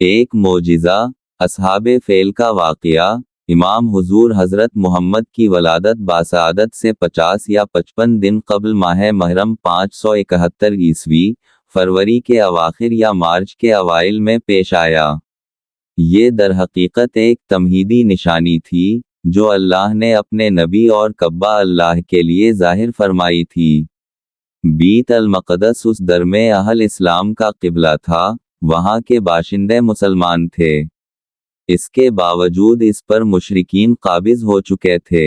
ایک معجزہ، اصحاب فیل کا واقعہ۔ امام حضور حضرت محمد کی ولادت باسعادت سے 50 یا 55 دن قبل ماہ محرم 571 عیسوی فروری کے اواخر یا مارچ کے اوائل میں پیش آیا۔ یہ درحقیقت ایک تمہیدی نشانی تھی جو اللہ نے اپنے نبی اور کعبہ اللہ کے لیے ظاہر فرمائی تھی۔ بیت المقدس اس درمے اہل اسلام کا قبلہ تھا، وہاں کے باشندے مسلمان تھے۔ اس کے باوجود اس پر مشرکین قابض ہو چکے تھے۔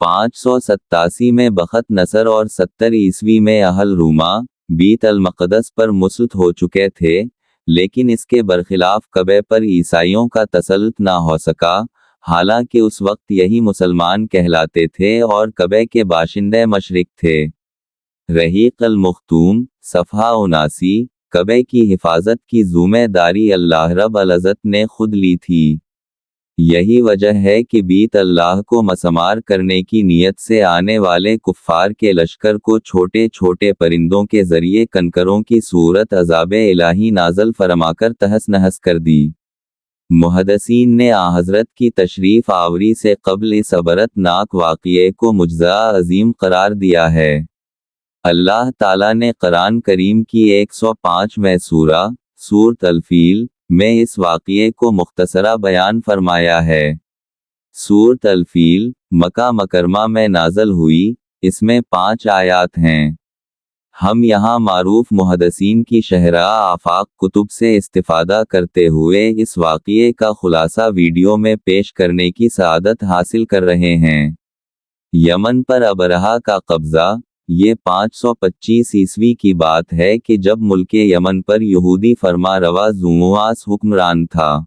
587 میں بخت نصر اور 70 عیسوی میں اہل روما بیت المقدس پر مسلط ہو چکے تھے، لیکن اس کے برخلاف کعبے پر عیسائیوں کا تسلط نہ ہو سکا، حالانکہ اس وقت یہی مسلمان کہلاتے تھے اور کعبے کے باشندے مشرک تھے۔ رحیق المختوم، صفحہ 79۔ کعبے کی حفاظت کی ذمہ داری اللہ رب العزت نے خود لی تھی۔ یہی وجہ ہے کہ بیت اللہ کو مسمار کرنے کی نیت سے آنے والے کفار کے لشکر کو چھوٹے چھوٹے پرندوں کے ذریعے کنکروں کی صورت عذاب الہی نازل فرما کر تہس نہس کر دی۔ محدثین نے حضرت کی تشریف آوری سے قبل اس عبرت ناک واقعے کو معجزہ عظیم قرار دیا ہے۔ اللہ تعالیٰ نے قرآن کریم کی 105ویں سورہ سورۃ الفیل میں اس واقعے کو مختصرہ بیان فرمایا ہے۔ سورۃ الفیل مکہ مکرمہ میں نازل ہوئی، اس میں 5 آیات ہیں۔ ہم یہاں معروف محدثین کی شہرہ آفاق کتب سے استفادہ کرتے ہوئے اس واقعے کا خلاصہ ویڈیو میں پیش کرنے کی سعادت حاصل کر رہے ہیں۔ یمن پر ابرہہ کا قبضہ۔ یہ 525 عیسوی کی بات ہے کہ جب ملک یمن پر یہودی فرما روا زومواس حکمران تھا۔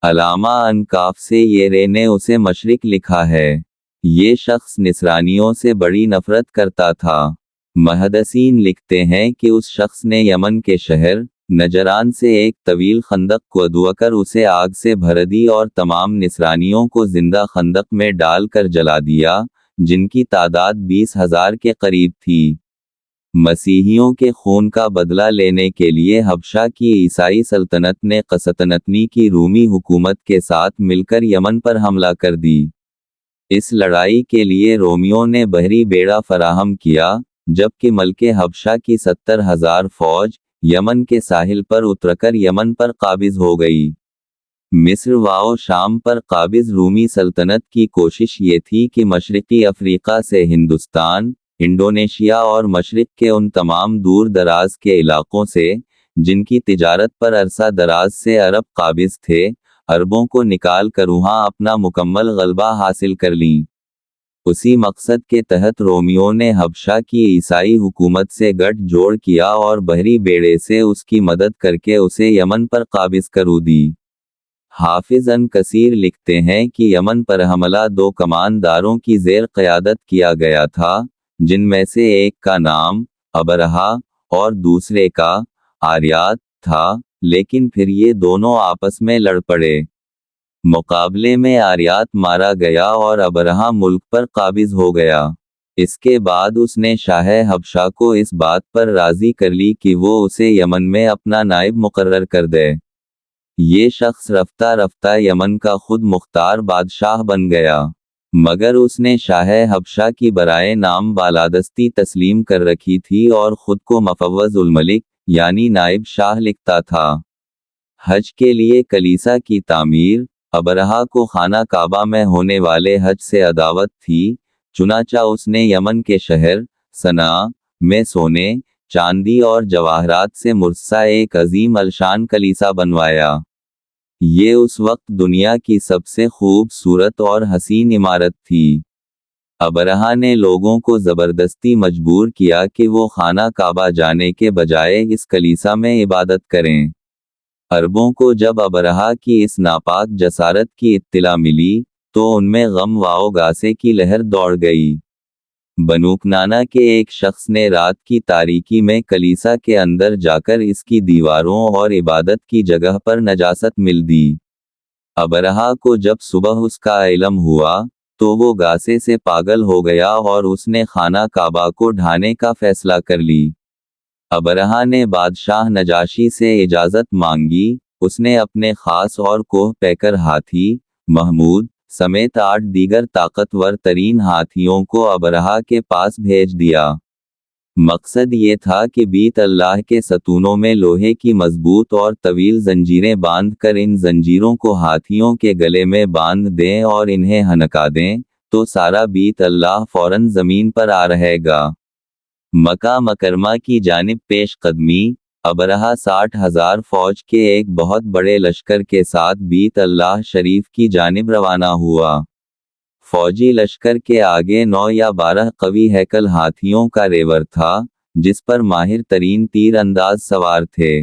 علامہ انکاف سے یہ رے نے اسے مشرق لکھا ہے۔ یہ شخص نصرانیوں سے بڑی نفرت کرتا تھا۔ محدثین لکھتے ہیں کہ اس شخص نے یمن کے شہر نجران سے ایک طویل خندق کھودوا کر اسے آگ سے بھر دی اور تمام نصرانیوں کو زندہ خندق میں ڈال کر جلا دیا، جن کی تعداد 20,000 کے قریب تھی۔ مسیحیوں کے خون کا بدلہ لینے کے لیے حبشہ کی عیسائی سلطنت نے قسطنطنی کی رومی حکومت کے ساتھ مل کر یمن پر حملہ کر دی۔ اس لڑائی کے لیے رومیوں نے بحری بیڑا فراہم کیا، جبکہ ملک حبشہ کی 70,000 فوج یمن کے ساحل پر اتر کر یمن پر قابض ہو گئی۔ مصر و شام پر قابض رومی سلطنت کی کوشش یہ تھی کہ مشرقی افریقہ سے ہندوستان، انڈونیشیا اور مشرق کے ان تمام دور دراز کے علاقوں سے جن کی تجارت پر عرصہ دراز سے عرب قابض تھے، عربوں کو نکال کر وہاں اپنا مکمل غلبہ حاصل کر لیں۔ اسی مقصد کے تحت رومیوں نے حبشہ کی عیسائی حکومت سے گٹھ جوڑ کیا اور بحری بیڑے سے اس کی مدد کر کے اسے یمن پر قابض کرو دی۔ حافظ ابن کثیر لکھتے ہیں کہ یمن پر حملہ 2 کمانداروں کی زیر قیادت کیا گیا تھا، جن میں سے ایک کا نام ابرہہ اور دوسرے کا آریات تھا، لیکن پھر یہ دونوں آپس میں لڑ پڑے۔ مقابلے میں آریات مارا گیا اور ابرہہ ملک پر قابض ہو گیا۔ اس کے بعد اس نے شاہ حبشہ کو اس بات پر راضی کر لی کہ وہ اسے یمن میں اپنا نائب مقرر کر دے۔ یہ شخص رفتہ رفتہ یمن کا خود مختار بادشاہ بن گیا، مگر اس نے شاہ حبشہ کی برائے نام بالادستی تسلیم کر رکھی تھی اور خود کو مفوض الملک یعنی نائب شاہ لکھتا تھا۔ حج کے لیے کلیسا کی تعمیر۔ ابرہہ کو خانہ کعبہ میں ہونے والے حج سے عداوت تھی، چنانچہ اس نے یمن کے شہر صنعا میں سونے، چاندی اور جواہرات سے مرصع ایک عظیم الشان کلیسا بنوایا۔ یہ اس وقت دنیا کی سب سے خوبصورت اور حسین عمارت تھی۔ ابرہہ نے لوگوں کو زبردستی مجبور کیا کہ وہ خانہ کعبہ جانے کے بجائے اس کلیسا میں عبادت کریں۔ عربوں کو جب ابرہہ کی اس ناپاک جسارت کی اطلاع ملی تو ان میں غم و غصے کی لہر دوڑ گئی۔ بنو کنانہ کے ایک شخص نے رات کی تاریکی میں کلیسا کے اندر جا کر اس کی دیواروں اور عبادت کی جگہ پر نجاست مل دی۔ ابرہہ کو جب صبح اس کا علم ہوا تو وہ غصے سے پاگل ہو گیا اور اس نے خانہ کعبہ کو ڈھانے کا فیصلہ کر لی۔ ابرہہ نے بادشاہ نجاشی سے اجازت مانگی، اس نے اپنے خاص اور کوہ پیکر ہاتھی محمود سمیت 8 دیگر طاقتور ترین ہاتھیوں کو ابرہہ کے پاس بھیج دیا۔ مقصد یہ تھا کہ بیت اللہ کے ستونوں میں لوہے کی مضبوط اور طویل زنجیریں باندھ کر ان زنجیروں کو ہاتھیوں کے گلے میں باندھ دیں اور انہیں ہنکا دیں، تو سارا بیت اللہ فوراً زمین پر آ رہے گا۔ مکہ مکرمہ کی جانب پیش قدمی، ابرہہ 60,000 فوج کے ایک بہت بڑے لشکر کے ساتھ بیت اللہ شریف کی جانب روانہ ہوا۔ فوجی لشکر کے آگے 9 یا 12 قوی ہیکل ہاتھیوں کا ریور تھا، جس پر ماہر ترین تیر انداز سوار تھے۔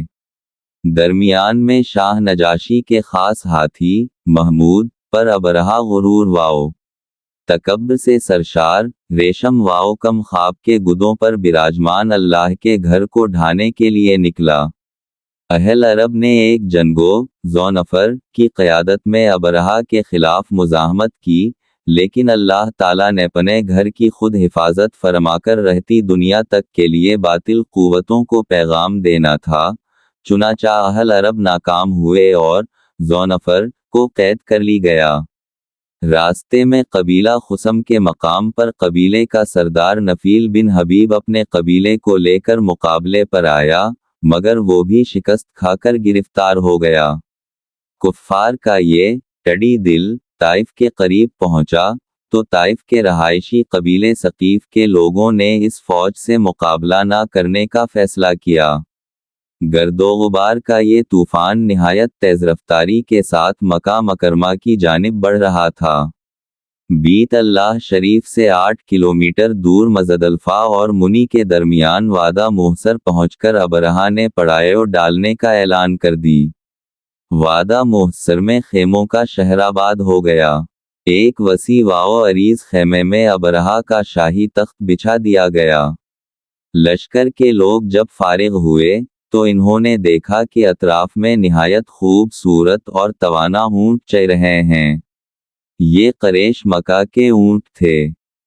درمیان میں شاہ نجاشی کے خاص ہاتھی محمود پر ابرہہ غرور واؤ تکبر سے سرشار، ریشم واؤ کم خواب کے گدوں پر براجمان اللہ کے گھر کو ڈھانے کے لیے نکلا۔ اہل عرب نے ایک جنگو ذونفر کی قیادت میں ابرہہ کے خلاف مزاحمت کی، لیکن اللہ تعالیٰ نے اپنے گھر کی خود حفاظت فرما کر رہتی دنیا تک کے لیے باطل قوتوں کو پیغام دینا تھا، چنانچہ اہل عرب ناکام ہوئے اور ذونفر کو قید کر لی گیا۔ راستے میں قبیلہ خثم کے مقام پر قبیلے کا سردار نفیل بن حبیب اپنے قبیلے کو لے کر مقابلے پر آیا، مگر وہ بھی شکست کھا کر گرفتار ہو گیا۔ کفار کا یہ ٹڈی دل طائف کے قریب پہنچا تو طائف کے رہائشی قبیلے ثقیف کے لوگوں نے اس فوج سے مقابلہ نہ کرنے کا فیصلہ کیا۔ گرد و غبار کا یہ طوفان نہایت تیز رفتاری کے ساتھ مکہ مکرمہ کی جانب بڑھ رہا تھا۔ بیت اللہ شریف سے 8 کلومیٹر دور مزدلفہ اور منی کے درمیان وادہ محصر پہنچ کر ابرہہ نے پڑاؤ ڈالنے کا اعلان کر دی۔ وادہ محصر میں خیموں کا شہر آباد ہو گیا۔ ایک وسیع و عریض خیمے میں ابرہہ کا شاہی تخت بچھا دیا گیا۔ لشکر کے لوگ جب فارغ ہوئے تو انہوں نے دیکھا کہ اطراف میں نہایت خوبصورت اور توانا اونٹ چل رہے ہیں۔ یہ قریش مکہ کے اونٹ تھے۔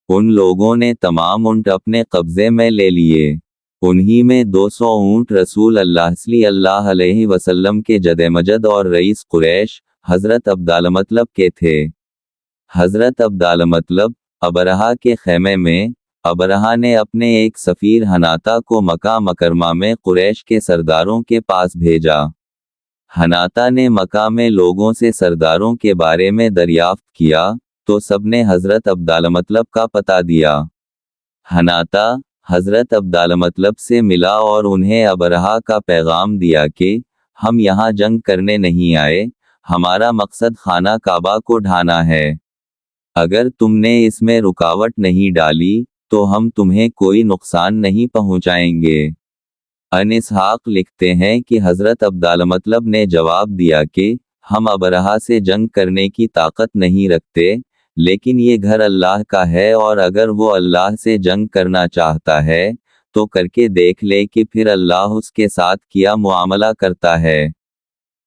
ان لوگوں نے تمام اونٹ اپنے قبضے میں لے لیے۔ انہی میں 200 اونٹ رسول اللہ صلی اللہ علیہ وسلم کے جد مجد اور رئیس قریش حضرت عبدالمطلب کے تھے۔ حضرت عبدالمطلب ابرہہ کے خیمے میں، ابرہہ نے اپنے ایک سفیر حناطہ کو مکہ مکرمہ میں قریش کے سرداروں کے پاس بھیجا۔ حناطہ نے مکہ میں لوگوں سے سرداروں کے بارے میں دریافت کیا تو سب نے حضرت عبدالمطلب کا پتہ دیا۔ حناطہ حضرت عبدالمطلب سے ملا اور انہیں ابرہہ کا پیغام دیا کہ ہم یہاں جنگ کرنے نہیں آئے، ہمارا مقصد خانہ کعبہ کو ڈھانا ہے۔ اگر تم نے اس میں رکاوٹ نہیں ڈالی تو ہم تمہیں کوئی نقصان نہیں پہنچائیں گے۔ ان اسحاق لکھتے ہیں کہ حضرت عبدالمطلب نے جواب دیا کہ ہم ابرہہ سے جنگ کرنے کی طاقت نہیں رکھتے، لیکن یہ گھر اللہ کا ہے اور اگر وہ اللہ سے جنگ کرنا چاہتا ہے تو کر کے دیکھ لے کہ پھر اللہ اس کے ساتھ کیا معاملہ کرتا ہے۔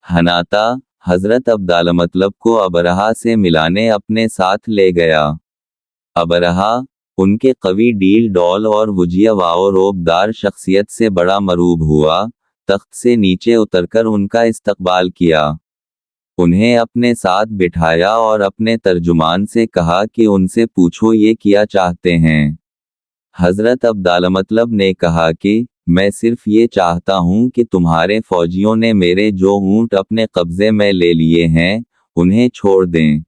حناطہ حضرت عبدالمطلب کو ابرہہ سے ملانے اپنے ساتھ لے گیا۔ ابرہہ ان کے قوی ڈیل ڈول اور وجیہ و روبدار شخصیت سے بڑا مرعوب ہوا، تخت سے نیچے اتر کر ان کا استقبال کیا۔ انہیں اپنے ساتھ بٹھایا اور اپنے ترجمان سے کہا کہ ان سے پوچھو یہ کیا چاہتے ہیں۔ حضرت عبدالمطلب نے کہا کہ میں صرف یہ چاہتا ہوں کہ تمہارے فوجیوں نے میرے جو اونٹ اپنے قبضے میں لے لیے ہیں انہیں چھوڑ دیں۔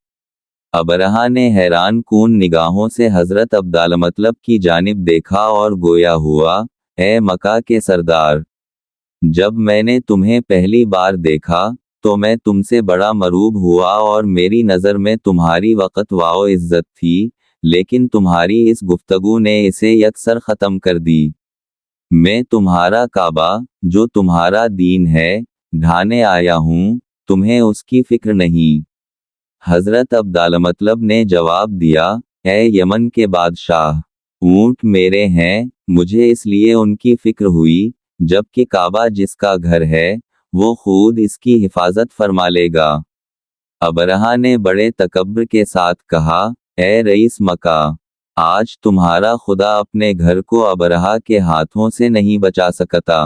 ابرہہ نے حیران کن نگاہوں سے حضرت عبدالمطلب کی جانب دیکھا اور گویا ہوا، اے مکہ کے سردار، جب میں نے تمہیں پہلی بار دیکھا تو میں تم سے بڑا مرعوب ہوا اور میری نظر میں تمہاری وقت و عزت تھی، لیکن تمہاری اس گفتگو نے اسے یکسر ختم کر دی۔ میں تمہارا کعبہ جو تمہارا دین ہے ڈھانے آیا ہوں، تمہیں اس کی فکر نہیں۔ حضرت عبدالمطلب نے جواب دیا، اے یمن کے بادشاہ، اونٹ میرے ہیں، مجھے اس لیے ان کی فکر ہوئی، جبکہ کعبہ جس کا گھر ہے وہ خود اس کی حفاظت فرما لے گا۔ ابرہہ نے بڑے تکبر کے ساتھ کہا، اے رئیس مکہ، آج تمہارا خدا اپنے گھر کو ابرہہ کے ہاتھوں سے نہیں بچا سکتا۔